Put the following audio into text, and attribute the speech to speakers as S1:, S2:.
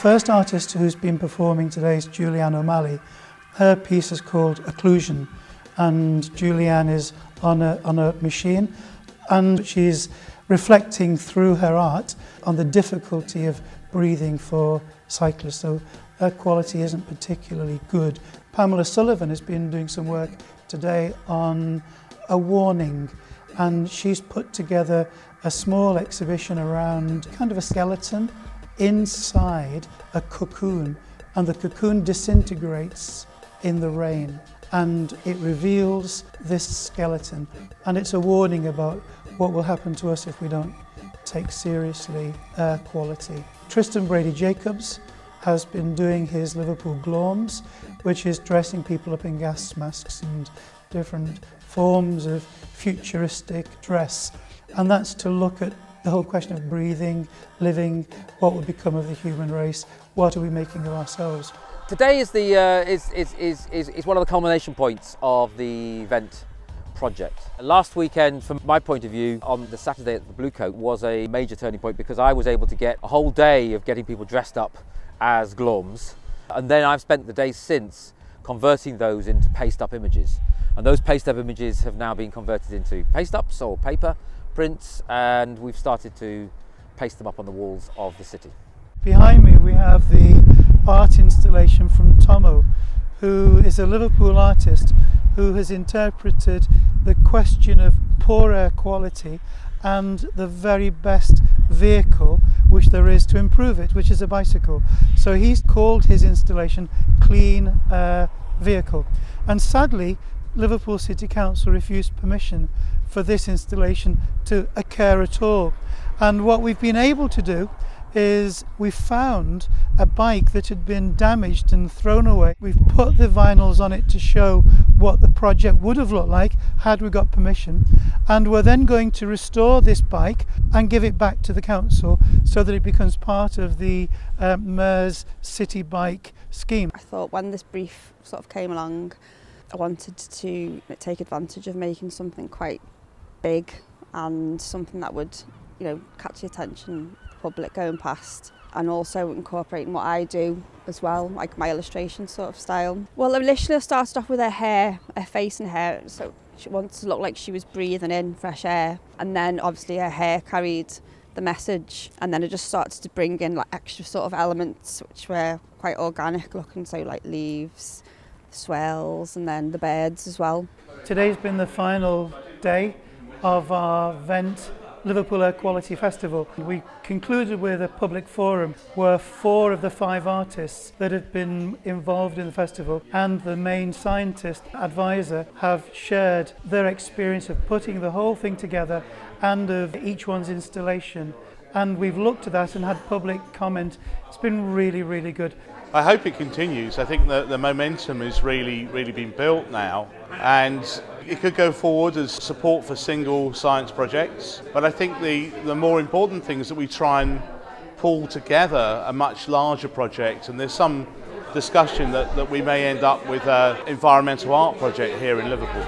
S1: first artist who's been performing today is Julianne O'Malley. Her piece is called Occlusion, and Julianne is on a machine, and she's reflecting through her art on the difficulty of breathing for cyclists, so her quality isn't particularly good. Pamela Sullivan has been doing some work today on a warning, and she's put together a small exhibition around kind of a skeleton inside a cocoon, and the cocoon disintegrates in the rain and it reveals this skeleton, and it's a warning about what will happen to us if we don't take seriously air quality. Tristan Brady-Jacobs has been doing his Liverpool Glorms, which is dressing people up in gas masks and different forms of futuristic dress, and that's to look at the whole question of breathing, living, what will become of the human race, what are we making of ourselves.
S2: Today is one of the culmination points of the event project. Last weekend, from my point of view, on the Saturday at the Blue Coat was a major turning point because I was able to get a whole day of getting people dressed up as glorms, and then I've spent the days since converting those into paste-up images, and those paste-up images have now been converted into paste-ups or paper prints, and we've started to paste them up on the walls of the city.
S1: Behind me we have the art installation from Tomo, who is a Liverpool artist who has interpreted the question of poor air quality and the very best vehicle which there is to improve it, which is a bicycle. So he's called his installation Clean Air Vehicle, and sadly Liverpool City Council refused permission for this installation to occur at all. And what we've been able to do is we found a bike that had been damaged and thrown away. We've put the vinyls on it to show what the project would have looked like had we got permission, and we're then going to restore this bike and give it back to the council so that it becomes part of the Mayor's City Bike scheme.
S3: I thought when this brief sort of came along, I wanted to take advantage of making something quite big and something that would, catch the attention of the public going past, and also incorporating what I do as well, like my illustration sort of style. Well, initially I started off with her face and hair, so she wanted to look like she was breathing in fresh air, and then obviously her hair carried the message, and then I just started to bring in like extra sort of elements which were quite organic looking, so like leaves, swells, and then the birds as well.
S1: Today's been the final day of our Vent Liverpool Air Quality Festival. We concluded with a public forum where 4 of the 5 artists that have been involved in the festival and the main scientist advisor have shared their experience of putting the whole thing together and of each one's installation. And we've looked at that and had public comment. It's been really, really good.
S4: I hope it continues. I think that the momentum is really been built now, and it could go forward as support for single science projects. But I think the more important thing is that we try and pull together a much larger project, and there's some discussion that we may end up with an environmental art project here in Liverpool.